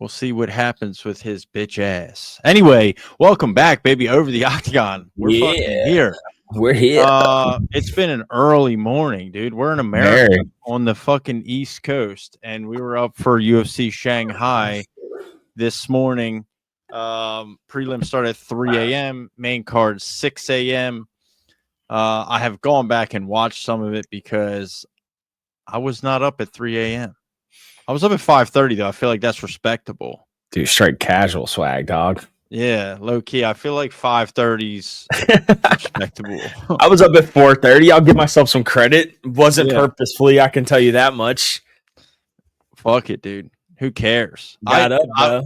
We'll see what happens with his bitch ass. Anyway, welcome back, baby, over the octagon. We're fucking here. We're here. It's been an early morning, dude. We're in America on the fucking East Coast, and we were up for UFC Shanghai this morning. Prelim started at 3 a.m., main card 6 a.m. I have gone back and watched some of it because I was not up at 3 a.m. I was up at 5:30 though. I feel like that's respectable. Dude, straight casual swag, dog. Yeah, low key. I feel like 5:30's respectable. I was up at 4:30. I'll give myself some credit. Wasn't purposefully, I can tell you that much. Fuck it, dude. Who cares? Got up,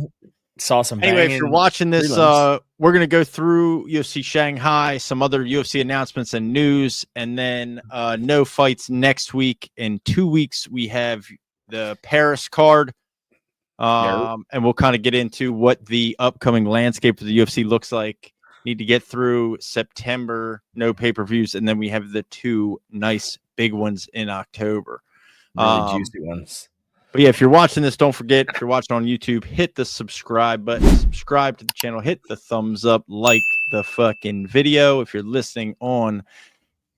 saw some. Anyway, if you're watching this, we're gonna go through UFC Shanghai, some other UFC announcements and news, and then no fights next week. In 2 weeks, we have the Paris card. And we'll kind of get into what the upcoming landscape of the UFC looks like. Need to get through September, no pay-per-views, and then we have the two nice big ones in October. Really juicy ones. But yeah, if you're watching this, don't forget, if you're watching on YouTube, hit the subscribe button, subscribe to the channel, hit the thumbs up, like the fucking video. If you're listening on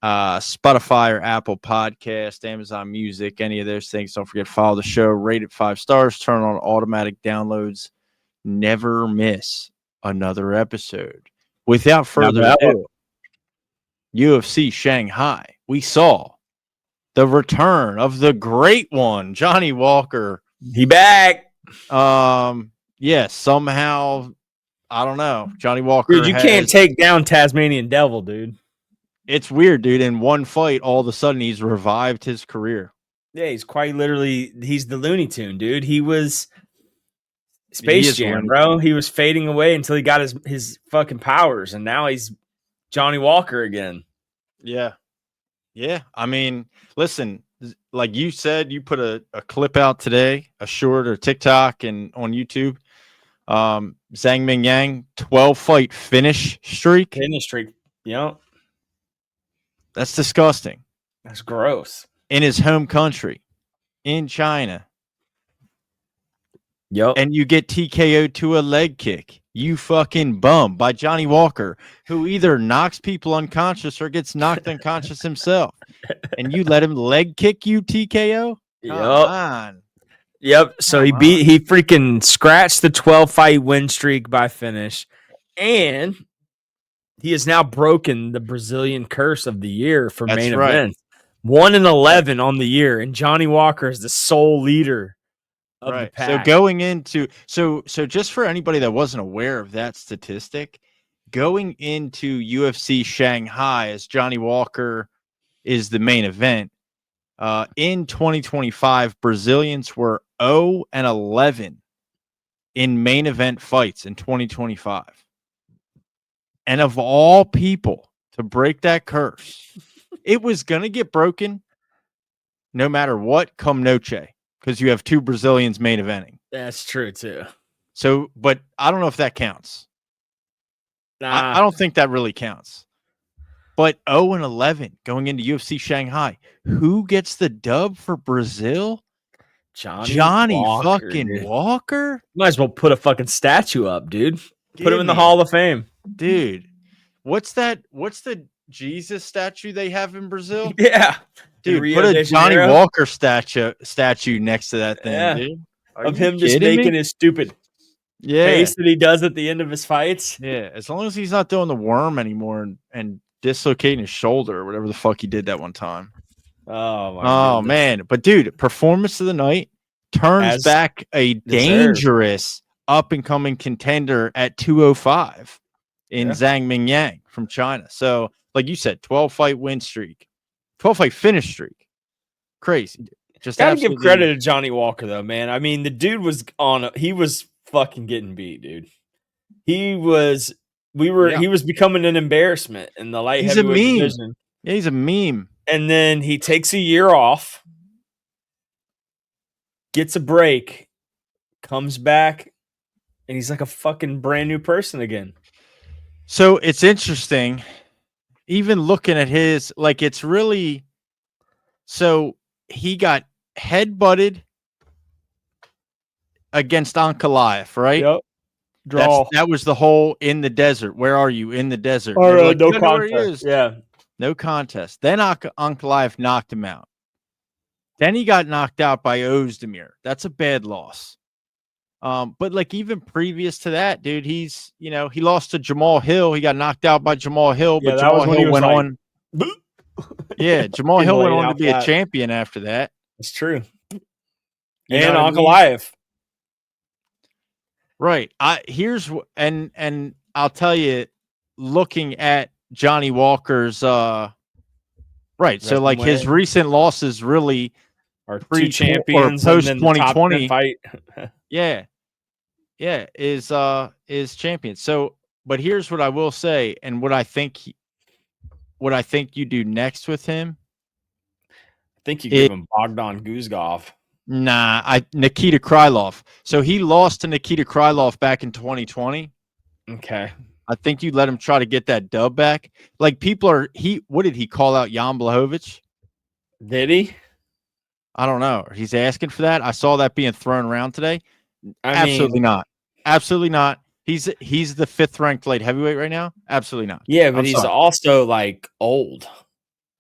Spotify or Apple Podcast, Amazon Music, any of those things, don't forget, follow the show, rate it 5 stars, turn on automatic downloads, never miss another episode. Without further ado, UFC Shanghai, we saw the return of the great one, Johnny Walker. He back. Yeah, somehow, I don't know, Johnny Walker. Dude, you can't take down Tasmanian Devil, dude. It's weird, dude. In one fight, all of a sudden, he's revived his career. Yeah, he's quite literally, he's the Looney Tune, dude. He was Space Jam, bro. He was fading away until he got his fucking powers, and now he's Johnny Walker again. Yeah. Yeah. I mean, listen, like you said, you put a clip out today, a short or TikTok and on YouTube. Zhang Mingyang, 12-fight finish streak. Yep. That's disgusting. That's gross. In his home country, in China. Yep. And you get TKO'd to a leg kick. You fucking bum, by Johnny Walker, who either knocks people unconscious or gets knocked unconscious himself. And you let him leg kick you, TKO? Yep. Come on. Yep. So he freaking scratched the 12-fight win streak by finish. And he has now broken the Brazilian curse of the year for main events. 1-11 on the year, and Johnny Walker is the sole leader of the pack. So going into so just for anybody that wasn't aware of that statistic, going into UFC Shanghai as Johnny Walker is the main event. In 2025, Brazilians were 0-11 in main event fights in 2025. And of all people to break that curse, it was going to get broken no matter what come noche, because you have two Brazilians main eventing. That's true, too. So, but I don't know if that counts. Nah. I don't think that really counts. But 0-11 going into UFC Shanghai. Who gets the dub for Brazil? Johnny Walker, fucking dude. Walker? Might as well put a fucking statue up, dude. Put him in the Hall of Fame. Dude, what's that? What's the Jesus statue they have in Brazil? Yeah. Dude, put a Johnny Walker statue next to that thing, dude. Of him just making his stupid face that he does at the end of his fights. Yeah, as long as he's not doing the worm anymore and dislocating his shoulder or whatever the fuck he did that one time. Oh, man. But, dude, performance of the night turns back a dangerous up-and-coming contender at 205 in Zhang Mingyang from China. So, like you said, 12-fight win streak. 12-fight finish streak. Crazy, dude. Just gotta give credit to Johnny Walker, though, man. I mean, the dude was he was fucking getting beat, dude. He was becoming an embarrassment in the light heavyweight division. Yeah, he's a meme. And then he takes a year off, gets a break, comes back, and he's like a fucking brand new person again. So it's interesting, even looking at his, like, it's really, so he got headbutted against Ankalaev, right? Yep. Draw. That was the whole in the desert. Where are you in the desert? Or Like, no you know where he contest. is. Yeah. No contest. Then Ankalaev knocked him out. Then he got knocked out by Ozdemir. That's a bad loss. But like even previous to that, dude, he lost to Jamal Hill. He got knocked out by Jamal Hill, Yeah, but that was Jamal when he Hill was went like, on. Yeah, Jamal Hill went on to be a that. champion after that. It's true. You know and what I mean? Ankalaev. Right. And I'll tell you, looking at Johnny Walker's right. So like his recent losses really are two champions or post and then the top 10 fight. Yeah. Yeah, is champion. So, but here's what I will say, and what I think you do next with him. I think you give him Bogdan Guzgov. Nah, Nikita Krylov. So he lost to Nikita Krylov back in 2020. Okay. I think you let him try to get that dub back. Like what did he call out Jan Blachowicz? Did he? I don't know. He's asking for that. I saw that being thrown around today. Absolutely not. Absolutely not. He's the 5th ranked light heavyweight right now. Absolutely not. Yeah, but he's also like old.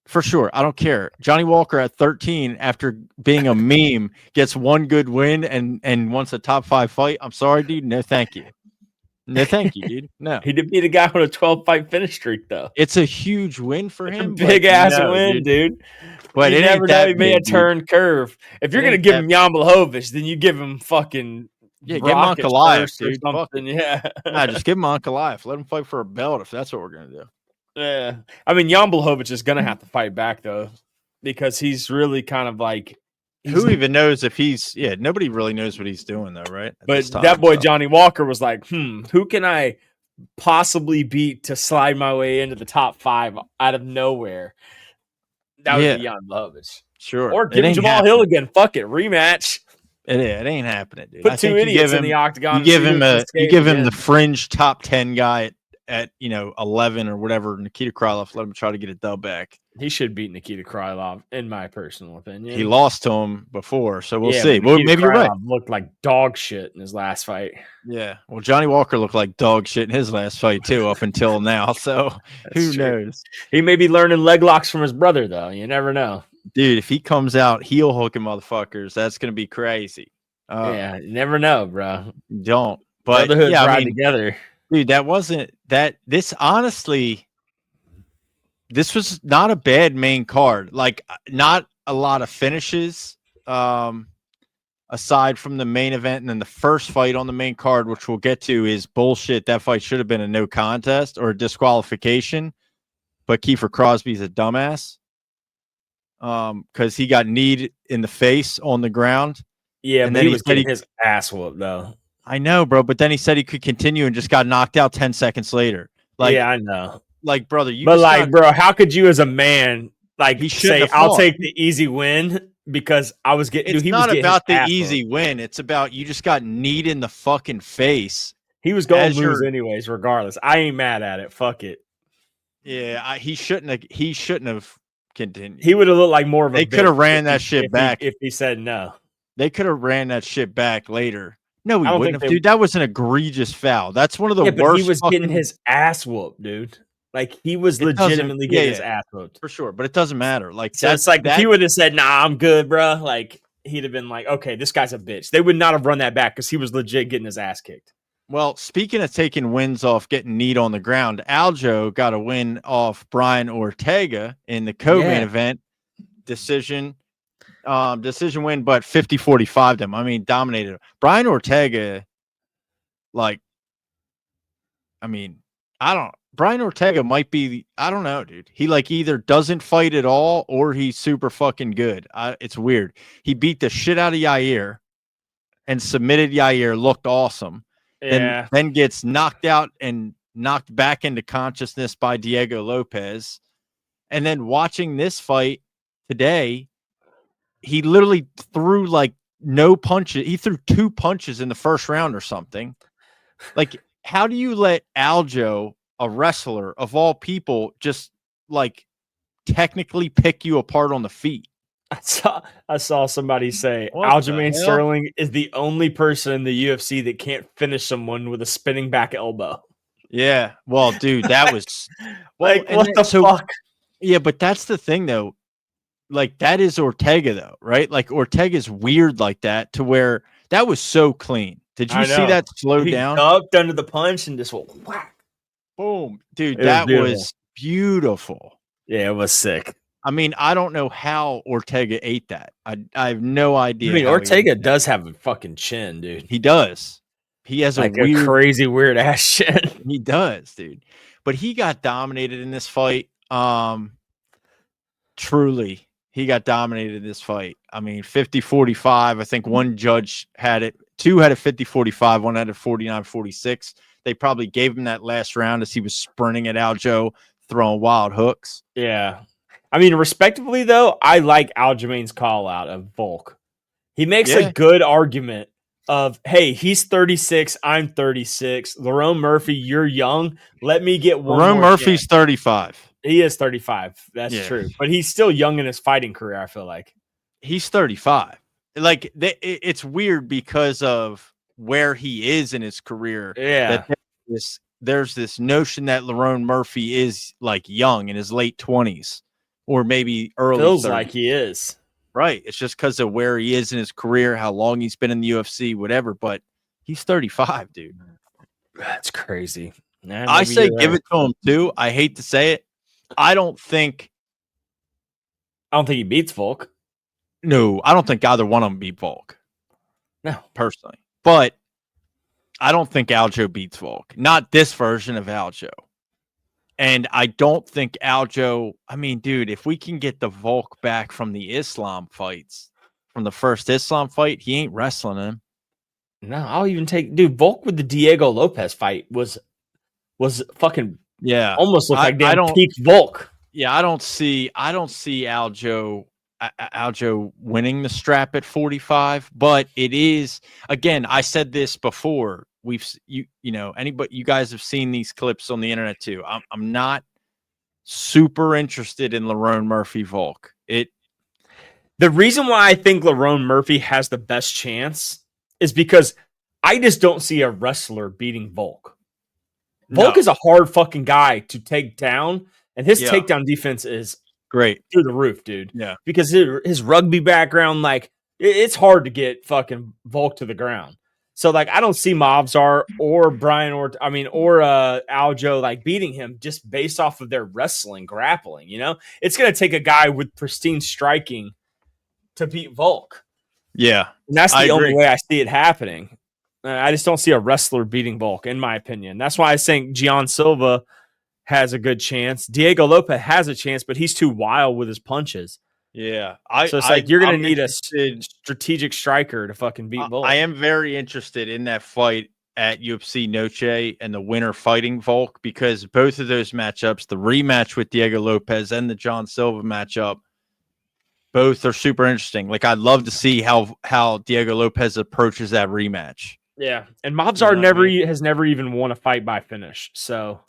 For sure. I don't care. Johnny Walker at 13 after being a meme gets one good win and wants a top 5 fight. I'm sorry, dude. No, thank you. No, thank you, dude. No. He did beat a guy with a 12-fight finish streak, though. It's a huge win for him. Big ass win, dude. But you it never ain't know. that He may have turned curve. If you're gonna give him Jan Blachowicz, then you give him fucking give him Ankalaev, dude. Something. Yeah. Nah, just give him Ankalaev. Let him fight for a belt if that's what we're gonna do. Yeah. I mean, Jan Blachowicz is gonna have to fight back though, because he's really kind of like. Who even knows if he's? Yeah, nobody really knows what he's doing though, right? But that boy Johnny Walker was like, who can I possibly beat to slide my way into the top 5 out of nowhere? That would be Jan Blachowicz. Sure. Or give him Jamal Hill again. Fuck it. Rematch. It ain't happening, dude. Put 2 idiots in the octagon. You give him the fringe top 10 guy at 11 or whatever. Nikita Krylov, let him try to get a dub back. He should beat Nikita Krylov, in my personal opinion. He lost to him before, so we'll see. Well, maybe you're right. Looked like dog shit in his last fight. Yeah. Well, Johnny Walker looked like dog shit in his last fight too, up until now. So who knows? He may be learning leg locks from his brother, though. You never know. Dude, if he comes out heel hooking motherfuckers, that's gonna be crazy. Yeah, you never know, bro. Don't. But brotherhood ride together. Dude, that wasn't that. This honestly, this was not a bad main card. Like, not a lot of finishes, aside from the main event, and then the first fight on the main card, which we'll get to, is bullshit. That fight should have been a no contest or a disqualification. But Kiefer Crosby's a dumbass. Because he got kneed in the face on the ground. Yeah, and then he was getting his ass whooped, though. I know, bro, but then he said he could continue and just got knocked out 10 seconds later. Like, yeah, I know. Like, brother, bro, how could you as a man say I'll take the easy win because I was getting? It's not about the easy win. It's about you just got kneed in the fucking face. He was going to lose anyways, regardless. I ain't mad at it. Fuck it. Yeah, he shouldn't have continued. He would have looked like more of a. They could have ran that shit back if he said no. They could have ran that shit back later. No, he wouldn't have. Dude, that was an egregious foul. That's one of the worst. But he was getting his ass whooped, dude. Like, he was legitimately getting his ass whooped. For sure, but it doesn't matter. Like, so it's like if he would have said, nah, I'm good, bro. Like, he'd have been like, okay, this guy's a bitch. They would not have run that back because he was legit getting his ass kicked. Well, speaking of taking wins off getting kneed on the ground, Aljo got a win off Brian Ortega in the co-main event. Decision win, but 50-45 them. I mean, dominated. Brian Ortega, Brian Ortega might be, I don't know, dude. He either doesn't fight at all or he's super fucking good. It's weird. He beat the shit out of Yair and submitted Yair, looked awesome. Yeah. Then gets knocked out and knocked back into consciousness by Diego Lopez. And then watching this fight today, he literally threw no punches. He threw 2 punches in the first round or something. How do you let Aljo, a wrestler of all people, just technically pick you apart on the feet? I saw somebody say What the Aljamain hell? Sterling is the only person in the UFC that can't finish someone with a spinning back elbow. Yeah. Well, dude, that was well, Like, and what then, the so fuck? yeah, but that's the thing though. Like that is Ortega though, right? Like Ortega's weird like that to where that was so clean. Did you I see know. that slow He down? ducked under the punch and just went whack. Boom. Dude, It was that beautiful. was beautiful. Yeah, it was sick. I mean, I don't know how Ortega ate that. I have no I idea mean, how he ate Ortega that. does have a fucking chin, dude. He does. He has a Like a weird crazy, weird ass chin. he does, dude. But he got dominated in this fight. Truly, he got dominated in this fight. I mean, 50-45. I think one judge had it, two had a 50-45, one had a 49-46. They probably gave him that last round as he was sprinting at Aljo, throwing wild hooks. Yeah. I mean, respectively, though, I like Aljamain's call out of Volk. He makes a Yeah. good argument of, hey, he's 36, I'm 36. Lerone Murphy, you're young. Let me get one Lerone more chance. Murphy's 35. He is 35. That's Yeah. true. But he's still young in his fighting career, I feel like. He's 35. Like, it's weird because of where he is in his career. Yeah. That there's this notion that Lerone Murphy is like young in his late 20s or maybe early Feels 30s. like he is. Right. It's just because of where he is in his career, how long he's been in the UFC, whatever. But he's 35, dude. That's crazy. Nah, I say give right. it to him too. I hate to say it. I don't think he beats Volk. No, I don't think either one of them beat Volk. No. Personally. But I don't think Aljo beats Volk. Not this version of Aljo. And I don't think Aljo, I mean, dude, if we can get the Volk back from the Islam fights, from the first Islam fight, he ain't wrestling him. No, I'll even take Volk with the Diego Lopez fight was fucking almost looked like damn peak Volk. Yeah, I don't see Aljo winning the strap at 45, but it is, again, I said this before. You guys have seen these clips on the internet too. I'm not super interested in Lerone Murphy Volk. The reason why I think Lerone Murphy has the best chance is because I just don't see a wrestler beating Volk. Volk is a hard fucking guy to take down, and his takedown defense is great through the roof, dude. Yeah, because his rugby background, like it's hard to get fucking Volk to the ground. So like I don't see Mavzar or Aljo like beating him just based off of their wrestling, grappling. You know, it's gonna take a guy with pristine striking to beat Volk. Yeah, and that's the only way I see it happening. I just don't see a wrestler beating Volk, in my opinion. That's why I think Gian Silva has a good chance. Diego Lopez has a chance, but he's too wild with his punches. Yeah. So it's like you're going to need a strategic striker to fucking beat Volk. I am very interested in that fight at UFC Noche and the winner fighting Volk, because both of those matchups, the rematch with Diego Lopez and the John Silva matchup, both are super interesting. Like, I'd love to see how Diego Lopez approaches that rematch. Yeah. And Mavzar has never even won a fight by finish. So,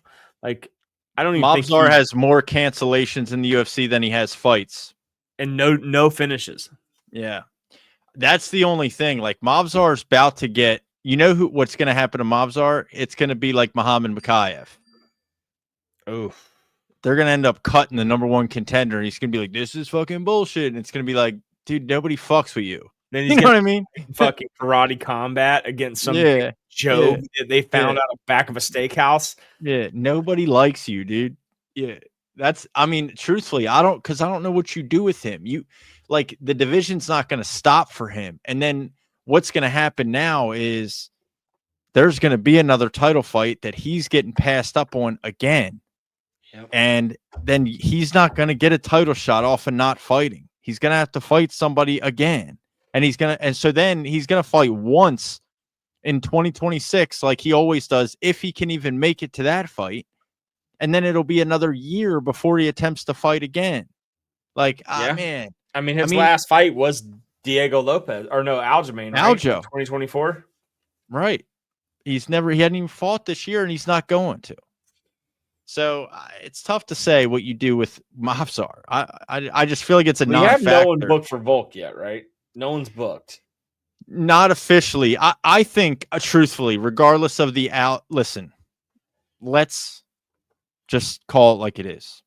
like, I don't even think Mavzar has more cancellations in the UFC than he has fights. And no finishes. Yeah. That's the only thing. Like, Mavzar's about to get, what's going to happen to Mavzar? It's going to be like Muhammad Makayev. Oh. They're going to end up cutting the number one contender. And he's going to be like, this is fucking bullshit. And it's going to be like, dude, nobody fucks with you. Then he's what I mean? Fucking karate combat against some Joe that they found out the back of a steakhouse. Yeah. Nobody likes you, dude. Yeah. Truthfully, I don't know what you do with him. The division's not going to stop for him. And then what's going to happen now is there's going to be another title fight that he's getting passed up on again. Yep. And then he's not going to get a title shot off of not fighting. He's going to have to fight somebody again. And so then he's going to fight once in 2026, like he always does, if he can even make it to that fight. And then it'll be another year before he attempts to fight again. Man. His last fight was Diego Lopez, or no, Aljamain, right? Aljo. 2024. Right. He hadn't even fought this year, and he's not going to. So it's tough to say what you do with Mavzar. I just feel like it's a We have non-factor. no one booked for Volk yet, right? No one's booked. Not officially. I think, truthfully, regardless of the listen, let's just call it like it is.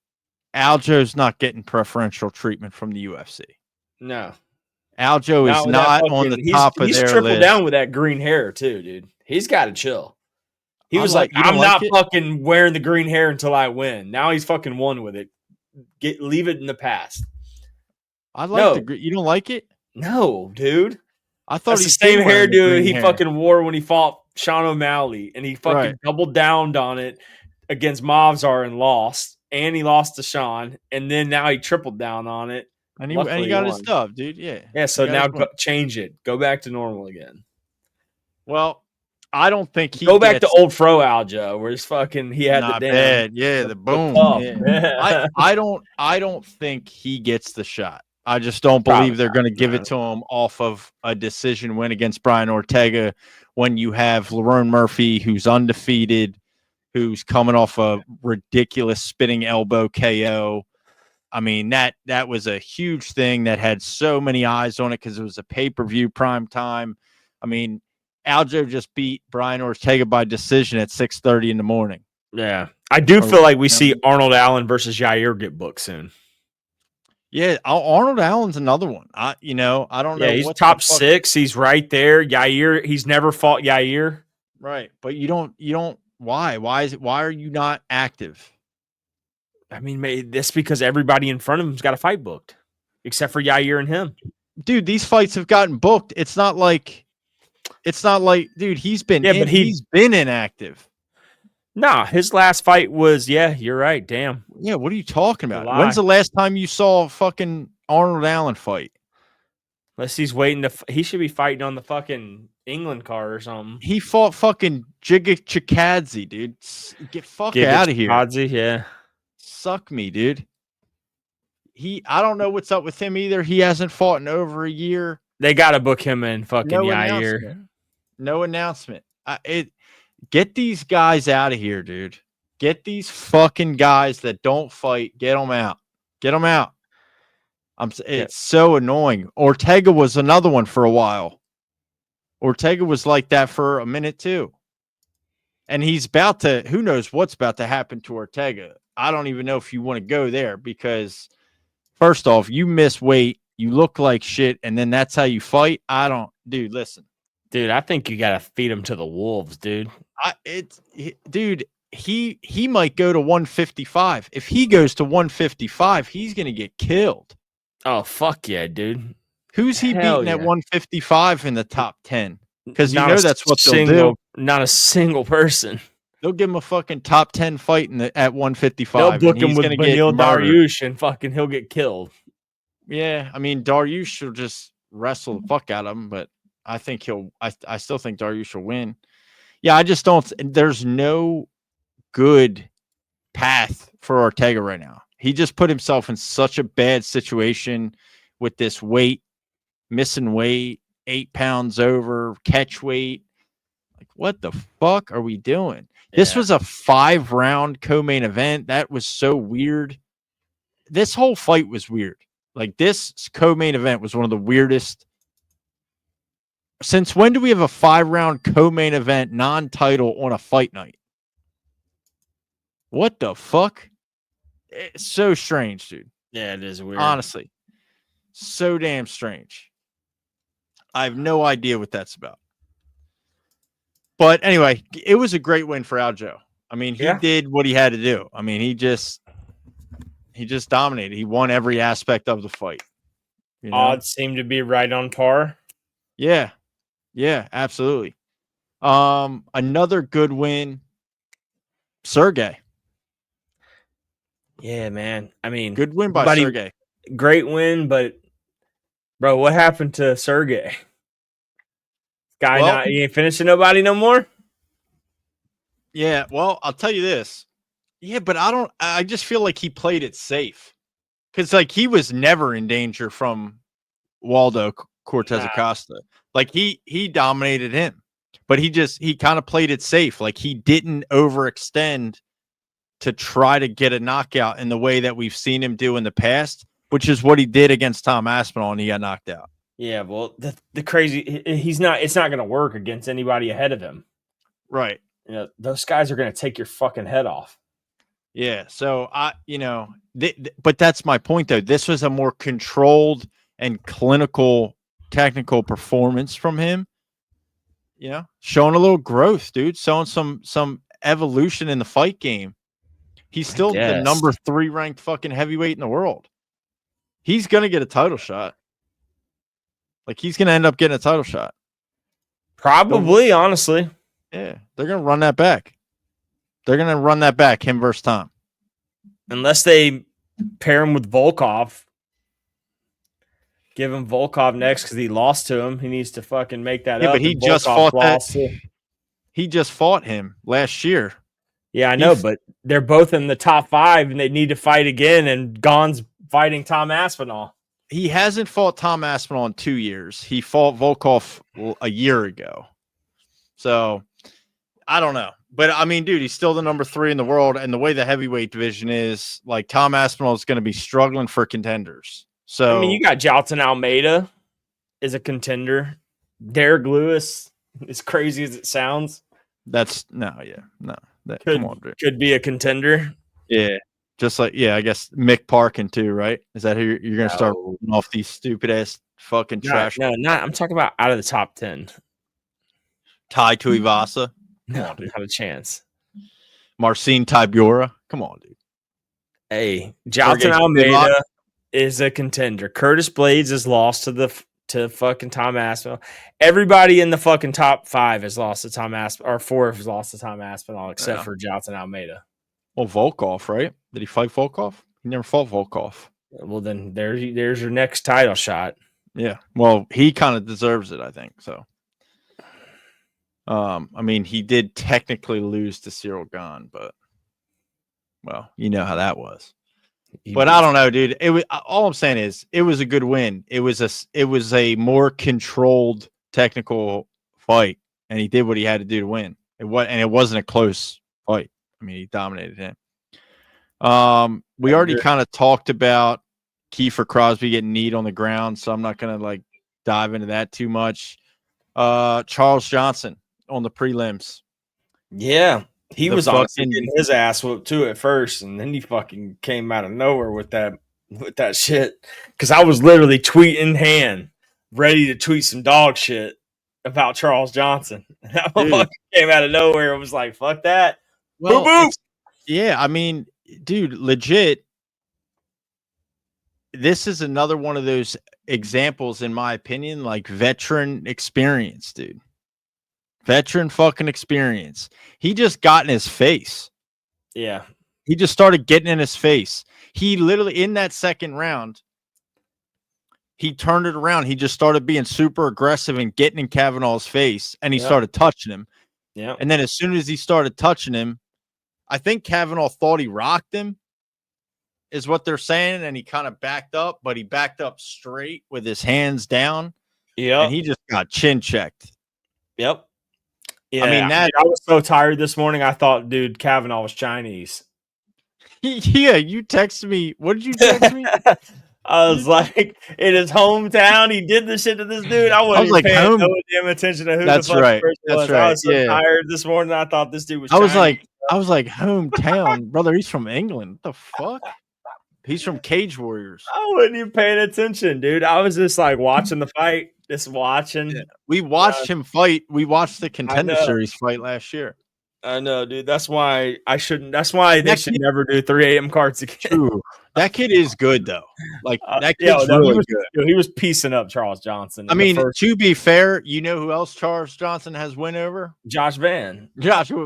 Aljo's not getting preferential treatment from the UFC. No. Aljo is not on the top of their list. He's tripled down with that green hair too, dude. He's got to chill. He was like, I'm not fucking wearing the green hair until I win. Now he's fucking won with it. Leave it in the past. I like the. You don't like it? No, dude. I thought he's the same hairdo he fucking wore when he fought Sean O'Malley, and he fucking doubled down on it against Mavzar and lost, and he lost to Sean, and then now he tripled down on it. And he got his stuff, dude. Yeah. Yeah, so now change it. Go back to normal again. Well, I don't think he go back to old Fro Aljo, where he's fucking he had not the bad. Yeah, the boom. Yeah. I don't think he gets the shot. I just don't believe they're going to give it to him off of a decision win against Brian Ortega when you have Lerone Murphy, who's undefeated, who's coming off a ridiculous spinning elbow KO. I mean, that was a huge thing that had so many eyes on it because it was a pay-per-view prime time. I mean, Aljo just beat Brian Ortega by decision at 6:30 in the morning. Yeah. I do feel like we see Arnold Allen versus Yair get booked soon. Yeah, Arnold Allen's another one. I don't know. Yeah, he's top 6. He's right there. Yair, he's never fought Yair. Right. But you don't why? Why are you not active? I mean, that's because everybody in front of him's got a fight booked, except for Yair and him. Dude, these fights have gotten booked. It's not like, dude, he's been he's been inactive. Nah, his last fight was, you're right. Damn. Yeah, what are you talking about? When's the last time you saw a fucking Arnold Allen fight? Unless he's waiting he should be fighting on the fucking England card or something. He fought fucking Giga Chikadze, dude. Get out of here. Chikadze, yeah. Suck me, dude. I don't know what's up with him either. He hasn't fought in over a year. They got to book him in fucking Yair. No announcement. Get these guys out of here, dude. Get these fucking guys that don't fight. Get them out. Get them out. It's so annoying. Ortega was another one for a while. Ortega was like that for a minute too. And he's about to, who knows what's about to happen to Ortega. I don't even know if you want to go there because first off, you miss weight, you look like shit, and then that's how you fight. Dude, listen. Dude, I think you got to feed him to the wolves, dude. Dude, he might go to 155. If he goes to 155, he's going to get killed. Oh, fuck yeah, dude. Who's he beating at 155 in the top 10? Because that's what they'll do. Not a single person. They'll give him a fucking top 10 fight at 155. They'll book him with Beneil Dariush and fucking he'll get killed. Yeah, I mean, Dariush will just wrestle the fuck out of him, but I think I still think Dariush will win. Yeah, I just don't. There's no good path for Ortega right now. He just put himself in such a bad situation with this weight, missing weight, 8 pounds over, catch weight. Like, what the fuck are we doing? Yeah. This was a 5-round co-main event. That was so weird. This whole fight was weird. Like, this co-main event was one of the weirdest. Since when do we have a 5-round co-main event non-title on a fight night? What the fuck? It's so strange, dude. Yeah, it is weird. Honestly. So damn strange. I have no idea what that's about. But anyway, it was a great win for Aljo. I mean, he did what he had to do. I mean, he just dominated. He won every aspect of the fight. You know? Odds seem to be right on par. Yeah. Yeah, absolutely. Another good win, Sergei. Yeah, man. I mean, good win by Sergei. Great win, but bro, what happened to Sergei? He ain't finishing nobody no more? Yeah, well, I'll tell you this. Yeah, but I just feel like he played it safe. Because, like, he was never in danger from Waldo Cortes-Acosta. Like, he dominated him. But he kind of played it safe. Like, he didn't overextend to try to get a knockout in the way that we've seen him do in the past, which is what he did against Tom Aspinall, and he got knocked out. Yeah, well, the crazy, it's not going to work against anybody ahead of him. Right. You know, those guys are going to take your fucking head off. Yeah. So but that's my point though. This was a more controlled and clinical technical performance from him. You know, showing a little growth, dude, showing some evolution in the fight game. He's still the number 3 ranked fucking heavyweight in the world. He's going to get a title shot. Like, he's going to end up getting a title shot. Probably, honestly. Yeah, they're going to run that back. They're going to run that back, him versus Tom. Unless they pair him with Volkov. Give him Volkov next because he lost to him. He needs to fucking make that up. But he just fought that. He just fought him last year. Yeah, I know, but they're both in the top 5, and they need to fight again, and Gon's fighting Tom Aspinall. He hasn't fought Tom Aspinall in 2 years. He fought Volkov a year ago. So, I don't know. But, I mean, dude, he's still the number 3 in the world, and the way the heavyweight division is, like, Tom Aspinall is going to be struggling for contenders. So, I mean, you got Jailton Almeida is a contender. Derek Lewis, as crazy as it sounds. Could be a contender. Yeah. Just like, I guess Mick Parkin too, right? Is that who you're going to start off these stupid ass fucking trash? No, not. I'm talking about out of the top 10. Tai Tuivasa? No, not a chance. Marcin Tybura? Come on, dude. Hey, Jailton Almeida is a contender. Curtis Blades is lost to fucking Tom Aspinall. Everybody in the fucking top 5 has lost to Tom Aspinall, or 4 has lost to Tom Aspinall, except for Jailton Almeida. Well, Volkov, right? Did he fight Volkov? He never fought Volkov. Well, then there's your next title shot. Yeah. Well, he kind of deserves it, I think. So, I mean, he did technically lose to Cyril Gane, but, well, you know how that was. But I don't know, dude. It was, all I'm saying is it was a good win. It was a more controlled technical fight, and he did what he had to do to win. It wasn't a close fight. I mean, he dominated him. We already kind of talked about Kiefer Crosby getting kneed on the ground, so I'm not gonna dive into that too much. Charles Johnson on the prelims. Yeah. He was honestly getting his ass whooped too at first, and then he fucking came out of nowhere with that shit. Because I was literally tweeting hand, ready to tweet some dog shit about Charles Johnson. And that motherfucker came out of nowhere and was like, "Fuck that!" Well, yeah, I mean, dude, legit. This is another one of those examples, in my opinion, like veteran experience, dude. Veteran fucking experience. He just got in his face. Yeah. He just started getting in his face. He literally, in that second round, he turned it around. He just started being super aggressive and getting in Kavanaugh's face, and he started touching him. Yeah. And then as soon as he started touching him, I think Kavanaugh thought he rocked him, is what they're saying, and he kind of backed up, but he backed up straight with his hands down. Yeah. And he just got chin checked. Yep. Yeah, I mean, I was so tired this morning. I thought, dude, Kavanaugh was Chinese. Yeah, you texted me. What did you text me? I was like, in his hometown, he did this shit to this dude. I wasn't like, paying no damn attention to who the fuck the person was. That's right. I was so tired this morning. I thought this dude was Chinese. I was like, hometown, brother. He's from England. What the fuck? He's from Cage Warriors. I wasn't even paying attention, dude. I was just like watching the fight, just watching. Yeah. We watched him fight. We watched the Contender Series fight last year. I know, dude. That's why I shouldn't. That's why they should never do 3 a.m. cards again. True. That kid is good, though. Like, that kid's really good. He was piecing up Charles Johnson. I mean, to be fair, you know who else Charles Johnson has win over? Joshua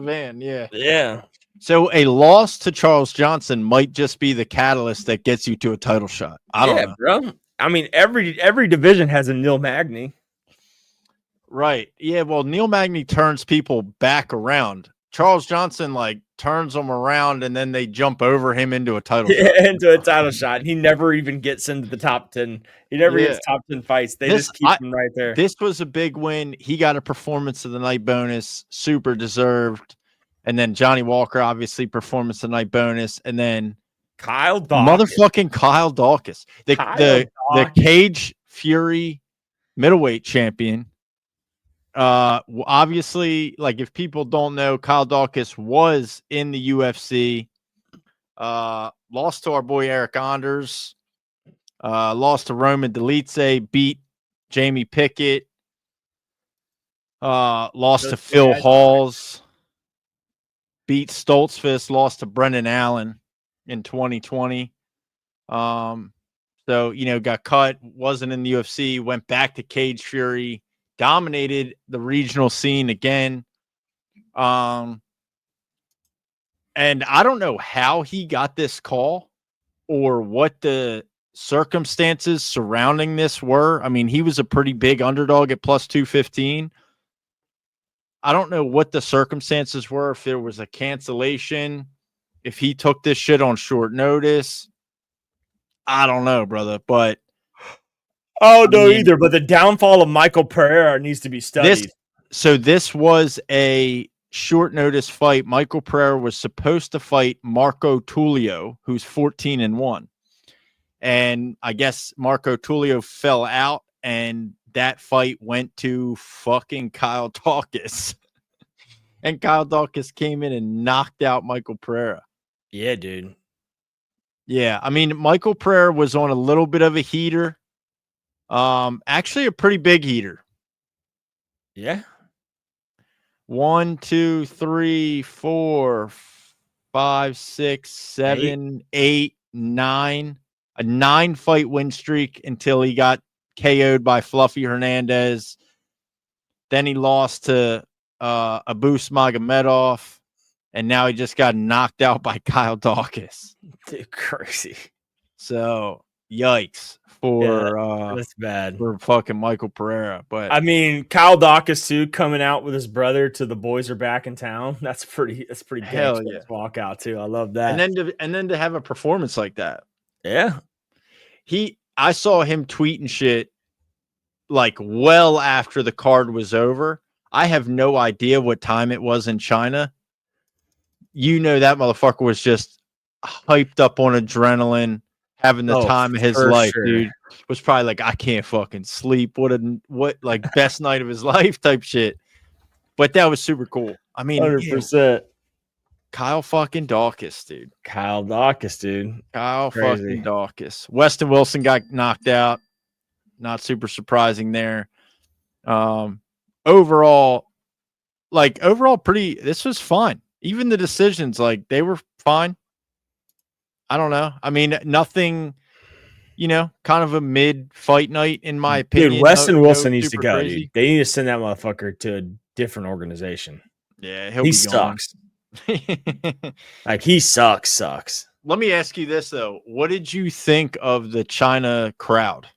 Van, yeah. Yeah. So a loss to Charles Johnson might just be the catalyst that gets you to a title shot. I don't know. Bro. I mean, every division has a Neil Magny. Right. Yeah, well, Neil Magny turns people back around. Charles Johnson, turns them around, and then they jump over him into a title shot. Into a title shot. He never even gets into the top 10. He never gets top 10 fights. They just keep him right there. This was a big win. He got a performance of the night bonus. Super deserved. And then Johnny Walker, obviously, performance of the night bonus. And then Kyle Daukas. Motherfucking Kyle Daukas. The Cage Fury middleweight champion. Obviously, like, if people don't know, Kyle Daukas was in the UFC. Lost to our boy Eric Anders. Lost to Roman Dolidze. Beat Jamie Pickett. Lost to Phil Halls. Beat Stoltzfus. Lost to Brendan Allen in 2020. So, got cut, wasn't in the UFC, went back to Cage Fury, dominated the regional scene again. And I don't know how he got this call or what the circumstances surrounding this were. I mean, he was a pretty big underdog at plus 215. I don't know what the circumstances were, if there was a cancellation, if he took this shit on short notice. I don't know, brother, but I don't know either. But the downfall of Michael Pereira needs to be studied. This was a short notice fight. Michael Pereira was supposed to fight Marco Tulio, who's 14-1. And I guess Marco Tulio fell out, and that fight went to fucking Kyle Daukas. And Kyle Daukas came in and knocked out Michael Pereira. Yeah, dude. Yeah, I mean, Michael Pereira was on a little bit of a heater. Actually a pretty big heater. Yeah. 1, 2, 3, 4, 5, 6, 7, 8, 9. A 9-fight win streak until he got KO'd by Fluffy Hernandez. Then he lost to Abu Smagomedov. And now he just got knocked out by Kyle Daukas. Dude, crazy. So, yikes for that's bad for fucking Michael Pereira. But I mean, Kyle Daukas too, coming out with his brother to The Boys Are Back in Town. That's pretty hell gangster yeah. walk out too. I love that. And then to have a performance like that. Yeah. I saw him tweeting shit like well after the card was over. I have no idea what time it was in China. That motherfucker was just hyped up on adrenaline, having the time of his life, dude. Was probably like, I can't fucking sleep. What best night of his life type shit. But that was super cool. I mean, 100%. Kyle fucking Daukas, dude. Kyle Daukas, dude. Crazy. Fucking Daukas. Weston Wilson got knocked out. Not super surprising there. Overall, pretty. This was fun. Even the decisions, they were fine. I don't know. I mean, nothing, kind of a mid-fight night, in my opinion. Dude, Weston Wilson needs to go, dude. They need to send that motherfucker to a different organization. Yeah, he sucks. He sucks. Let me ask you this, though. What did you think of the China crowd?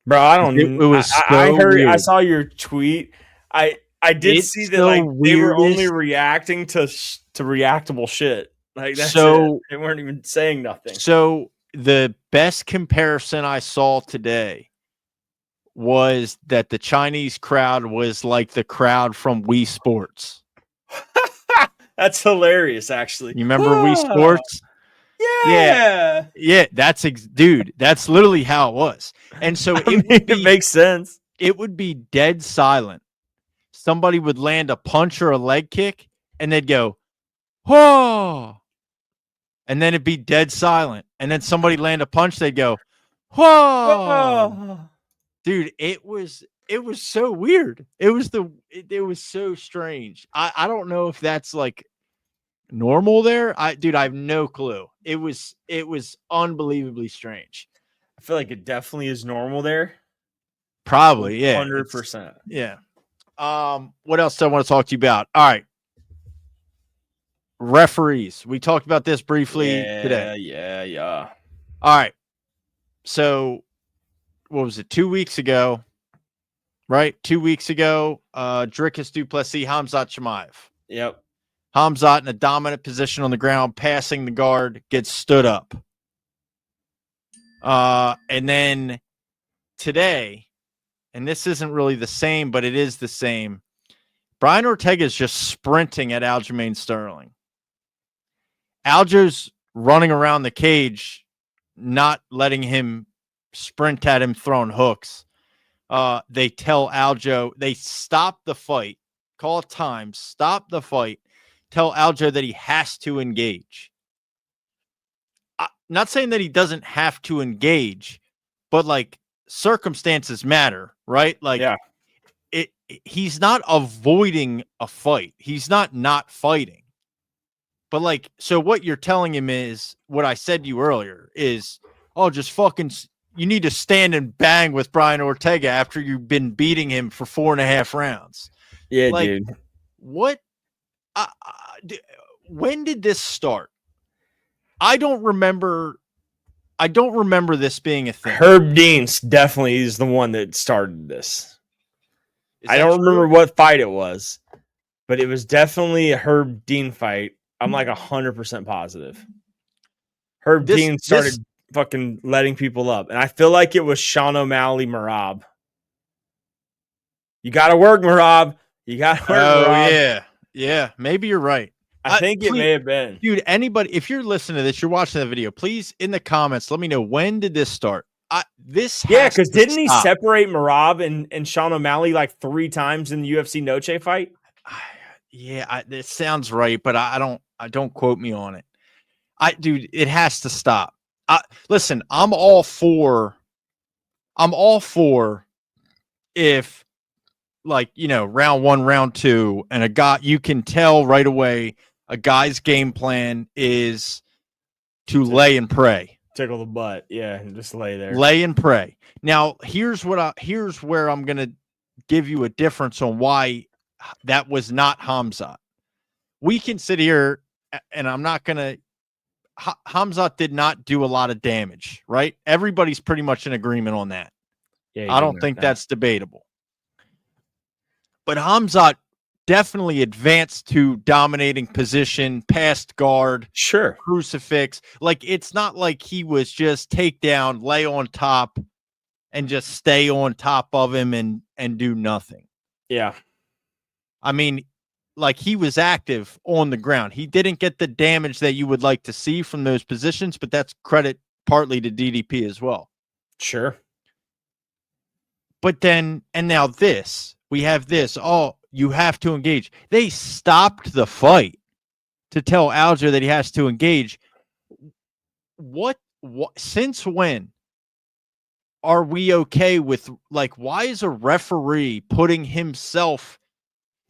Bro, I don't know. It was I heard. weird. I saw your tweet. I did see that they were only reacting to reactable shit. That's it. They weren't even saying nothing. So the best comparison I saw today was that the Chinese crowd was like the crowd from Wii Sports. That's hilarious, actually. You remember Wii Sports? Yeah. Dude, that's literally how it was. And so it makes sense. It would be dead silent. Somebody would land a punch or a leg kick, and they'd go, whoa. And then it'd be dead silent. And then somebody land a punch, they'd go, whoa. Dude, it was so weird. It was so strange. I don't know if that's normal there. I have no clue. It was unbelievably strange. I feel like it definitely is normal there. Probably, yeah. 100%. Yeah. What else do I want to talk to you about? All right. Referees. We talked about this briefly today. Yeah. All right. So, what was it? 2 weeks ago, right? 2 weeks ago, Dricus du Plessis, Khamzat Chimaev. Yep. Khamzat in a dominant position on the ground, passing the guard, gets stood up. And then today, and this isn't really the same, but it is the same, Brian Ortega is just sprinting at Aljamain Sterling. Aljo's running around the cage, not letting him sprint at him, throwing hooks. They tell Aljo, they stop the fight, call time, stop the fight, tell Aljo that he has to engage. Not saying that he doesn't have to engage, but like circumstances matter, right? Like, he's not avoiding a fight. He's not fighting. But like, so what you're telling him is what I said to you earlier is, oh, just fucking, you need to stand and bang with Brian Ortega after you've been beating him for 4.5 rounds. Yeah, like, dude. What? When did this start? I don't remember this being a thing. Herb Dean's definitely is the one that started this. I don't remember what fight it was, but it was definitely a Herb Dean fight. I'm like 100% positive. Herb Dean started fucking letting people up. And I feel like it was Sean O'Malley, Merab. You got to work, Merab. You got to work, Merab. Yeah. Yeah. Maybe you're right. I think it may have been. Dude, anybody, if you're listening to this, you're watching the video, please, in the comments, let me know, when did this start? Because didn't he separate Merab and Sean O'Malley like 3 times in the UFC Noche fight? Yeah, it sounds right, but I don't quote me on it. Dude, it has to stop. Listen, I'm all for if, like, you know, round 1, round 2, and a guy, you can tell right away a guy's game plan is to lay and pray. Tickle the butt. Yeah, just lay there. Lay and pray. Now, here's where I'm going to give you a difference on why that was not Khamzat. We can sit here, and I'm not going to, Khamzat did not do a lot of damage, right? Everybody's pretty much in agreement on that. Yeah, I don't think that's debatable. But Khamzat definitely advanced to dominating position, past guard, sure, crucifix. Like, it's not like he was just take down, lay on top, and just stay on top of him and do nothing. Yeah. I mean, like, he was active on the ground. He didn't get the damage that you would like to see from those positions, but that's credit partly to DDP as well. Sure. But then, and now we have this. Oh, you have to engage. They stopped the fight to tell Aljo that he has to engage. What since when are we okay with, like, why is a referee putting himself?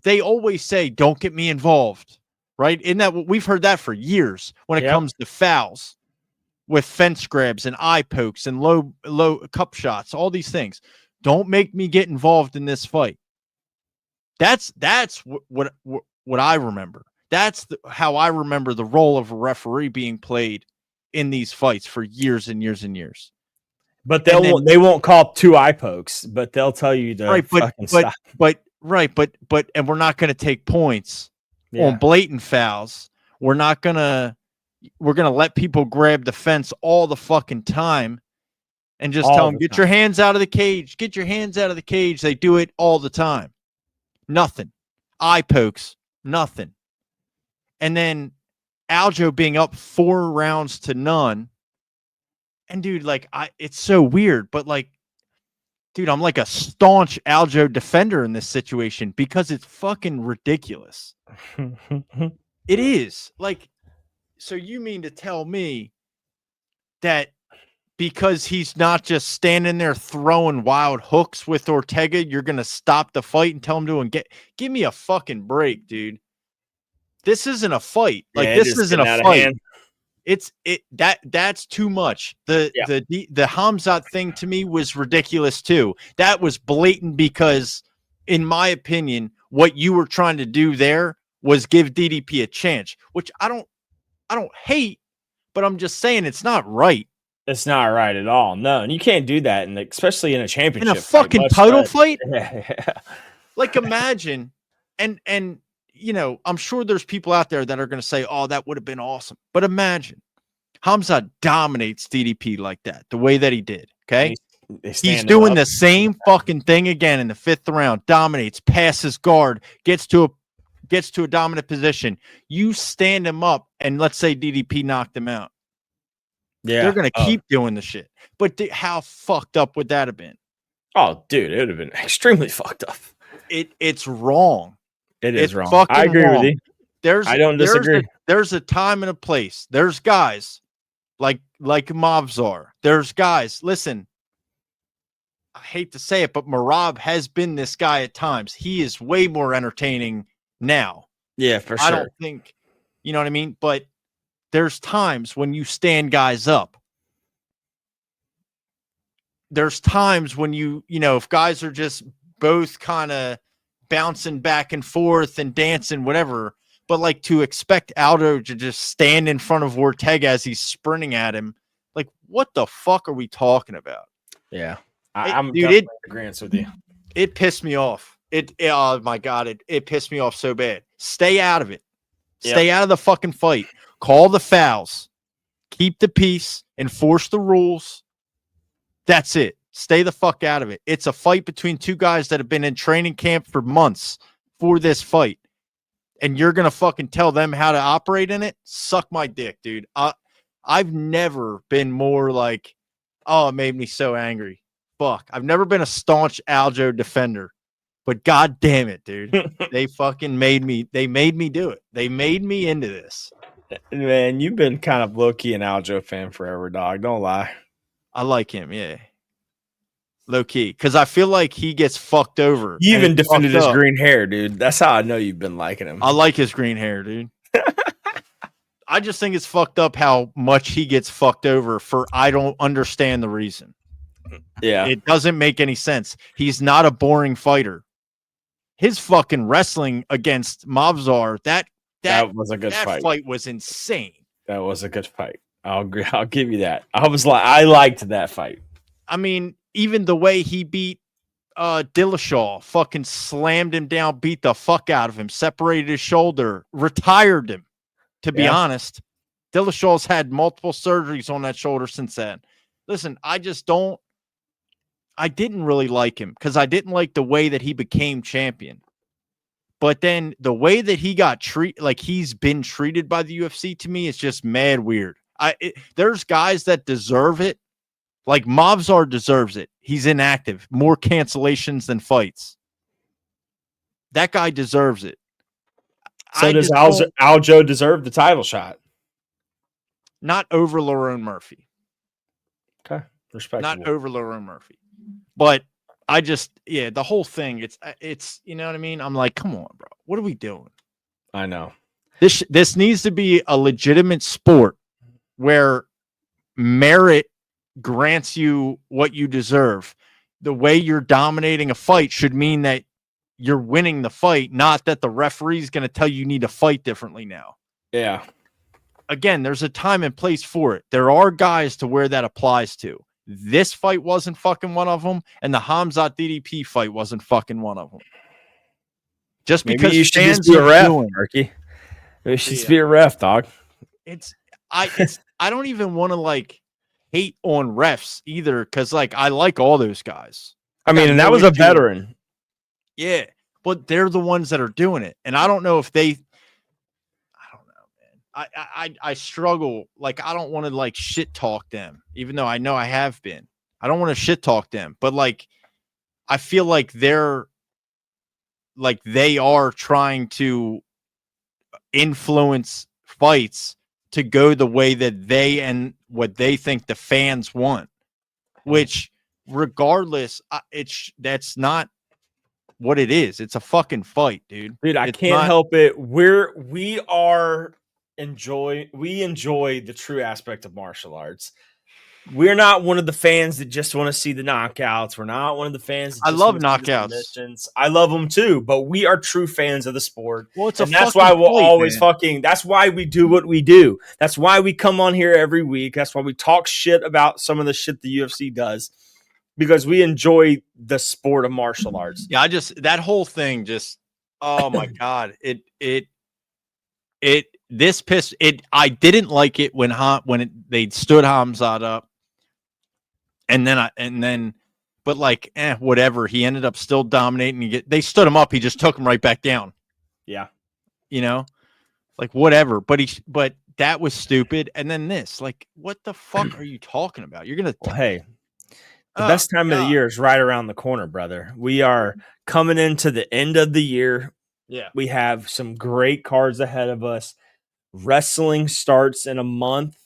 They always say, don't get me involved, right? Isn't that what we've heard that for years when it comes to fouls with fence grabs and eye pokes and low cup shots, all these things. Don't make me get involved in this fight. That's what I remember. That's how I remember the role of a referee being played in these fights for years and years and years. But they won't call 2 eye pokes, but they'll tell you to fucking stop. But and we're not going to take points on blatant fouls. We're going to let people grab the fence all the fucking time and just tell them, get your hands out of the cage. Get your hands out of the cage. They do it all the time. Nothing. Eye pokes. Nothing. And then Aljo being up 4 rounds to none. And dude, like, it's so weird, but like, dude, I'm like a staunch Aljo defender in this situation because it's fucking ridiculous. It is. Like, so you mean to tell me that because he's not just standing there throwing wild hooks with Ortega, you're going to stop the fight and tell him to give me a fucking break, dude. This isn't a fight. Like, this isn't a fight. That's too much. The Khamzat thing to me was ridiculous too. That was blatant because, in my opinion, what you were trying to do there was give DDP a chance, which I don't hate, but I'm just saying it's not right. It's not right at all. No, and you can't do that, and especially in a championship, in a fucking title fight. Like, imagine, and you know, I'm sure there's people out there that are going to say, "Oh, that would have been awesome," but imagine Khamzat dominates DDP like that, the way that he did. Okay, He's doing the same fucking thing again in the 5th round. Dominates, passes guard, gets to a dominant position. You stand him up, and let's say DDP knocked him out. Yeah, they're gonna keep doing the shit. But how fucked up would that have been? Oh, dude, it would have been extremely fucked up. It's wrong. It's wrong. I agree with you. I don't disagree. There's a time and a place. There's guys like Mavzar. There's guys. Listen, I hate to say it, but Merab has been this guy at times. He is way more entertaining now. Yeah, for sure. I don't think, you know what I mean? But there's times when you stand guys up. There's times when if guys are just both kind of bouncing back and forth and dancing, whatever. But like to expect Aldo to just stand in front of Ortega as he's sprinting at him, like what the fuck are we talking about? Yeah, I'm in agreement with you. It pissed me off. Oh my god, it pissed me off so bad. Stay out of it. Stay out of the fucking fight. Call the fouls. Keep the peace. Enforce the rules. That's it. Stay the fuck out of it. It's a fight between two guys that have been in training camp for months for this fight. And you're going to fucking tell them how to operate in it? Suck my dick, dude. I've never been more like, oh, it made me so angry. Fuck. I've never been a staunch Aljo defender. But god damn it, dude. They fucking made me do it. They made me into this. Man, you've been kind of low-key an Aljo fan forever, dog. Don't lie. I like him, yeah. Low-key. Because I feel like he gets fucked over. You even defended his green hair, dude. That's how I know you've been liking him. I like his green hair, dude. I just think it's fucked up how much he gets fucked over for I don't understand the reason. Yeah. It doesn't make any sense. He's not a boring fighter. His fucking wrestling against Mavzar, that was a good fight. That fight was insane. That was a good fight. I'll agree. I'll give you that. I liked that fight. I mean, even the way he beat Dillashaw, fucking slammed him down, beat the fuck out of him, separated his shoulder, retired him. To be honest, Dillashaw's had multiple surgeries on that shoulder since then. Listen, I didn't really like him because I didn't like the way that he became champion. But then the way that he got treated, like he's been treated by the UFC, to me is just mad weird. There's guys that deserve it. Like Mavzar deserves it. He's inactive. More cancellations than fights. That guy deserves it. So does Aljo deserve the title shot? Not over Lerone Murphy. Okay. Respectable. Not over Lerone Murphy. But I just, the whole thing, it's, you know what I mean? I'm like, come on, bro. What are we doing? I know. This needs to be a legitimate sport where merit grants you what you deserve. The way you're dominating a fight should mean that you're winning the fight, not that the referee's going to tell you need to fight differently now. Yeah. Again, there's a time and place for it. There are guys to where that applies to. This fight wasn't fucking one of them, and the Hamzat DDP fight wasn't fucking one of them. Just because you should just be a ref, Marky. You should just be a ref, dog. I don't even want to like hate on refs either, because like I like all those guys. I mean, and that was a veteran. Yeah, but they're the ones that are doing it, and I don't know if they. I don't know, man. I struggle. Like I don't want to like shit talk them, even though I know I have been. I don't want to shit talk them, but like I feel like they are trying to influence fights to go the way that they and what they think the fans want, which regardless, that's not what it is. It's a fucking fight, dude. Dude, I can't help it. We enjoy the true aspect of martial arts. We're not one of the fans that just want to see the knockouts. We're not one of the fans that I love knockouts. I love them too, but we are true fans of the sport. Well, that's why we'll always fucking. That's why we do what we do. That's why we come on here every week. That's why we talk shit about some of the shit the UFC does, because we enjoy the sport of martial arts. Yeah, that whole thing just, oh my God. I didn't like it when they stood Hamzat up. But like, whatever. He ended up still dominating. They stood him up. He just took him right back down. Yeah. Like whatever. But that was stupid. And then this, like, what the fuck are you talking about? You're gonna. Hey, the best time of the year is right around the corner, brother. We are coming into the end of the year. Yeah. We have some great cards ahead of us. Wrestling starts in a month.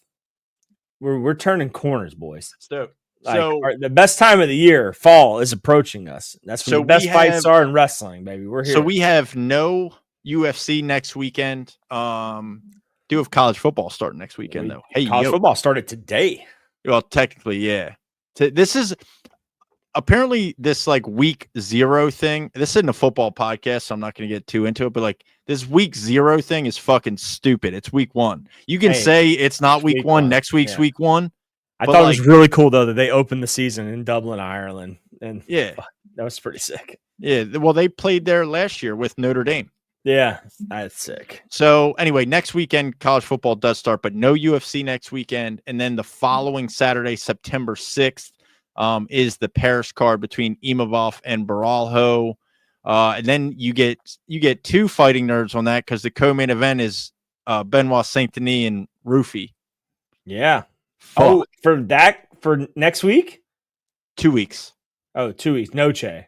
We're turning corners, boys. So the best time of the year, fall, is approaching us. That's when the best fights are in wrestling, baby. We're here. So we have no UFC next weekend. Do have college football starting next weekend though. Hey, college football started today. Well, technically, yeah. This is apparently this like week 0 thing. This isn't a football podcast, so I'm not going to get too into it. But like this week 0 thing is fucking stupid. It's week 1. You can say it's not week 1. Next week's week 1. I thought it was really cool though that they opened the season in Dublin, Ireland, and yeah, that was pretty sick. Yeah, well, they played there last year with Notre Dame. Yeah, that's sick. So anyway, next weekend college football does start, but no UFC next weekend, and then the following Saturday, September 6th, is the Paris card between Imavov and Baralho. And then you get 2 fighting nerds on that because the co-main event is Benoit Saint-Denis and Rufy. Yeah. Fuck. Oh, for next week? 2 weeks. Oh, 2 weeks. Noche.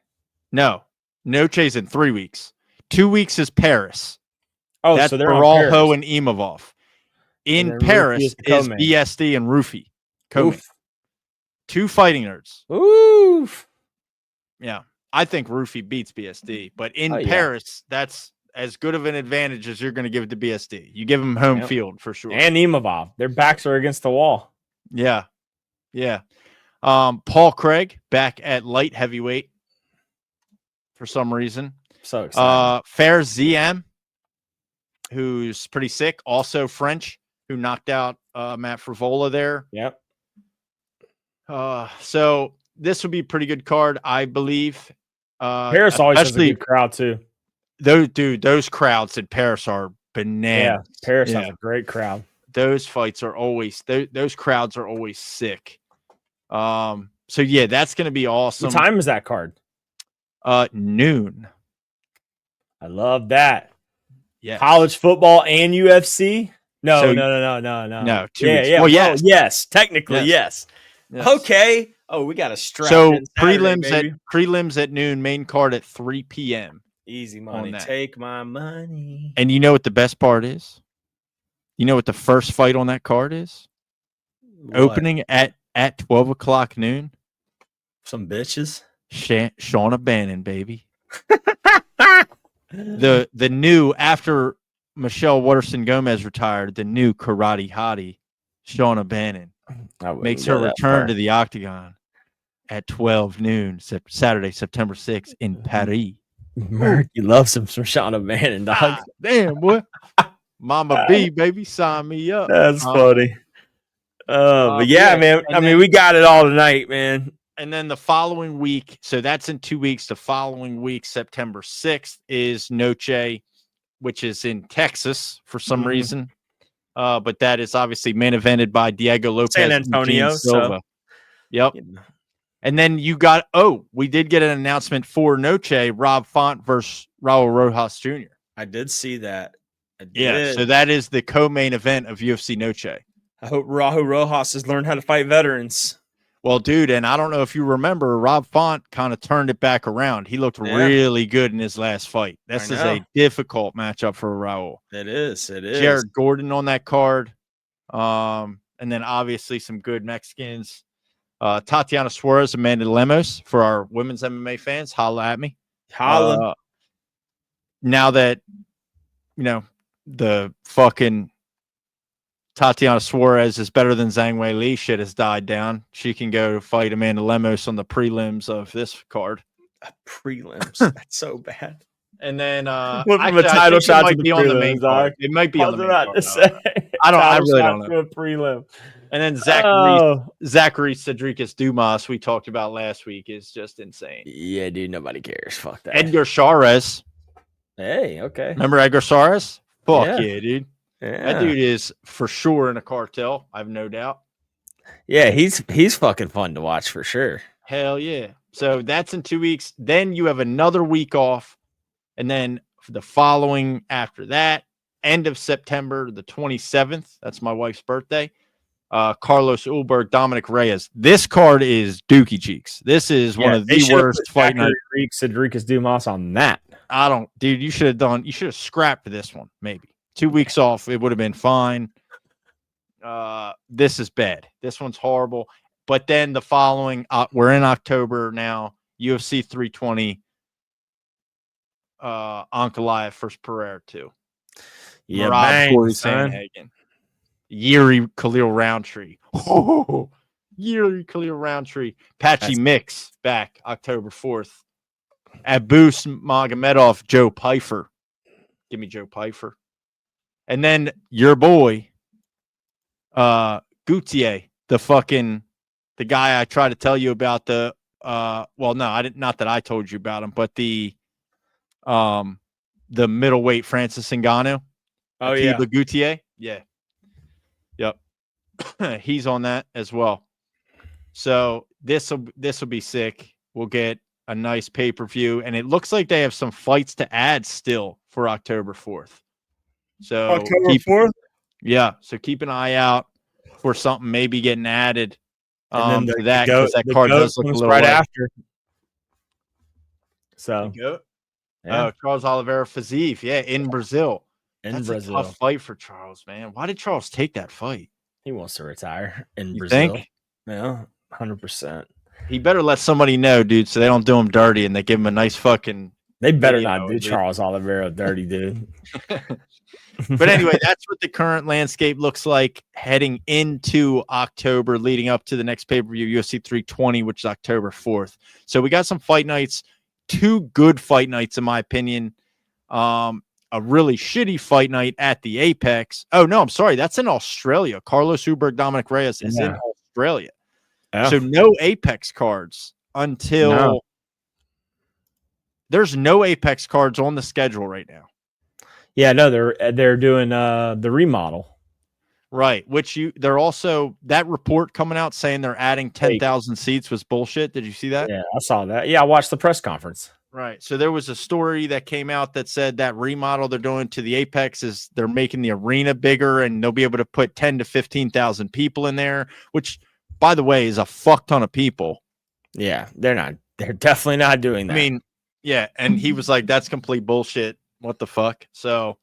No. Noche's in 3 weeks. 2 weeks is Paris. Oh, that's so they're Baralho and Imavov. In Paris is BSD and Rufy. Co-main. 2 fighting nerds. Oof. Yeah. I think Rufy beats BSD, but in Paris, that's as good of an advantage as you're going to give it to BSD. You give him home field for sure. And Imavov. Their backs are against the wall. Yeah. Yeah. Paul Craig back at light heavyweight for some reason. So excited. Fair ZM, who's pretty sick. Also French, who knocked out Matt Frivola there. Yep. So this would be a pretty good card, I believe. Paris always has a good crowd too. Those crowds in Paris are bananas. Yeah, Paris has a great crowd. Those fights are always those crowds are always sick. So yeah, that's gonna be awesome. What time is that card? Noon. I love that. Yeah. College football and UFC? No. 2 weeks. Yeah. Well, yes. Yes. Technically, yes. Okay. Oh, we got a strap. So prelims at noon, main card at 3 p.m. Easy money. Take my money. And you know what the best part is? You know what the first fight on that card is? What? Opening at 12 o'clock noon. Some bitches. Shauna Bannon, baby. The new, after Michelle Waterson Gomez retired, the new karate hottie, Shauna Bannon, makes her return to the octagon at 12 noon, Saturday, September 6th in Paris. You love some Shauna Bannon, dog. Damn, boy. Mama B, baby, sign me up. That's funny. But yeah, man. I mean, we got it all tonight, man. And then the following week, so that's in 2 weeks. The following week, September 6th, is Noche, which is in Texas for some reason. But that is obviously main evented by Diego Lopez. San Antonio. Silva. Yep. And then we did get an announcement for Noche, Rob Font versus Raul Rojas Jr. I did see that. Yeah, so that is the co-main event of UFC Noche. I hope Raul Rojas has learned how to fight veterans. Well, dude, and I don't know if you remember, Rob Font kind of turned it back around. He looked really good in his last fight. This is a difficult matchup for Raul. It is. Jared Gordon on that card. And then obviously some good Mexicans. Tatiana Suarez, Amanda Lemos for our women's MMA fans. Holla at me. Holla. Now that, the fucking Tatiana Suarez is better than Zhang Weili shit has died down. She can go fight Amanda Lemos on the prelims of this card. Prelims? That's so bad. And then from a title shot to be on the main card. It might be on the main card. I really don't know. Prelim. And then Zachary Cedricus Dumas, we talked about last week, is just insane. Yeah, dude, nobody cares. Fuck that. Edgar Suarez. Hey, okay. Remember Edgar Suarez? Fuck yeah, dude. Yeah. That dude is for sure in a cartel. I have no doubt. Yeah, he's fucking fun to watch for sure. Hell yeah. So that's in 2 weeks. Then you have another week off. And then for the following after that, end of September, the 27th, that's my wife's birthday. Carlos Ulberg, Dominic Reyes. This card is dookie cheeks. This is one of the worst fight nights. Cedricus Dumas on that. Dude, you should have scrapped this one, maybe. 2 weeks off, it would have been fine. This is bad. This one's horrible. But then the following, we're in October now, UFC 320, Ankalaev versus Pereira 2. Yeah, Marab, Corey Sandhagen. Yuri Khalil Roundtree. Oh, Yuri Khalil Roundtree. Patchy Mix back October 4th. Abus Magomedov, Joe Pyfer. Give me Joe Pyfer. And then your boy, Gutier, the guy I tried to tell you about not that I told you about him, but the middleweight Francis Ngannou. Oh, yeah. Atiba Gutier. Yeah. Yep. He's on that as well. So this will be sick. We'll get a nice pay-per-view, and it looks like they have some fights to add still for October 4th. So October 4th? Yeah. So keep an eye out for something maybe getting added to that, because that card does look a little right light. after. So Charles Oliveira Fiziev, in Brazil. That's Brazil. A tough fight for Charles, man. Why did Charles take that fight? He wants to retire in Brazil. Think? Yeah, 100%. He better let somebody know, dude, so they don't do him dirty and they give him a nice fucking. They better not do Charles Oliveira dirty, dude. But anyway, that's what the current landscape looks like heading into October, leading up to the next pay-per-view, UFC 320, which is October 4th. So we got some fight nights, 2 good fight nights, in my opinion. A really shitty fight night at the Apex. Oh, no, I'm sorry. That's in Australia. Carlos Ulberg, Dominic Reyes is in Australia. Yeah. So no Apex cards until there's no Apex cards on the schedule right now. Yeah, no, they're doing the remodel. Right, which they're also, that report coming out saying they're adding 10,000 seats was bullshit. Did you see that? Yeah, I saw that. Yeah, I watched the press conference. Right. So there was a story that came out that said that remodel they're doing to the Apex is they're making the arena bigger and they'll be able to put 10 to 15,000 people in there, which, by the way, is a fuck ton of people. Yeah, they're definitely not doing that. I mean, yeah. And he was like, that's complete bullshit. What the fuck? So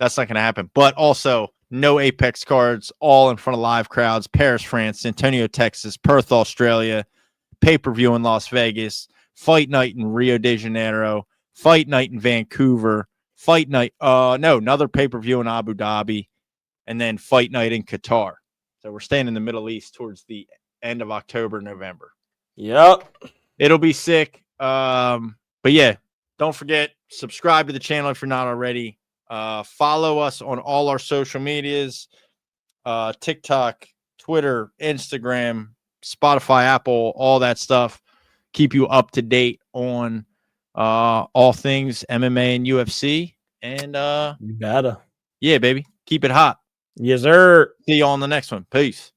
that's not going to happen. But also, no Apex cards, all in front of live crowds. Paris, France, San Antonio, Texas, Perth, Australia, pay-per-view in Las Vegas, fight night in Rio de Janeiro, fight night in Vancouver, fight night, another pay-per-view in Abu Dhabi, and then fight night in Qatar. So we're staying in the Middle East towards the end of October, November. Yep. It'll be sick. But yeah, don't forget, subscribe to the channel if you're not already. Follow us on all our social medias, TikTok, Twitter, Instagram, Spotify, Apple, all that stuff. Keep you up to date on all things MMA and UFC. And you better. Yeah, baby. Keep it hot. Yes, sir. See you on the next one. Peace.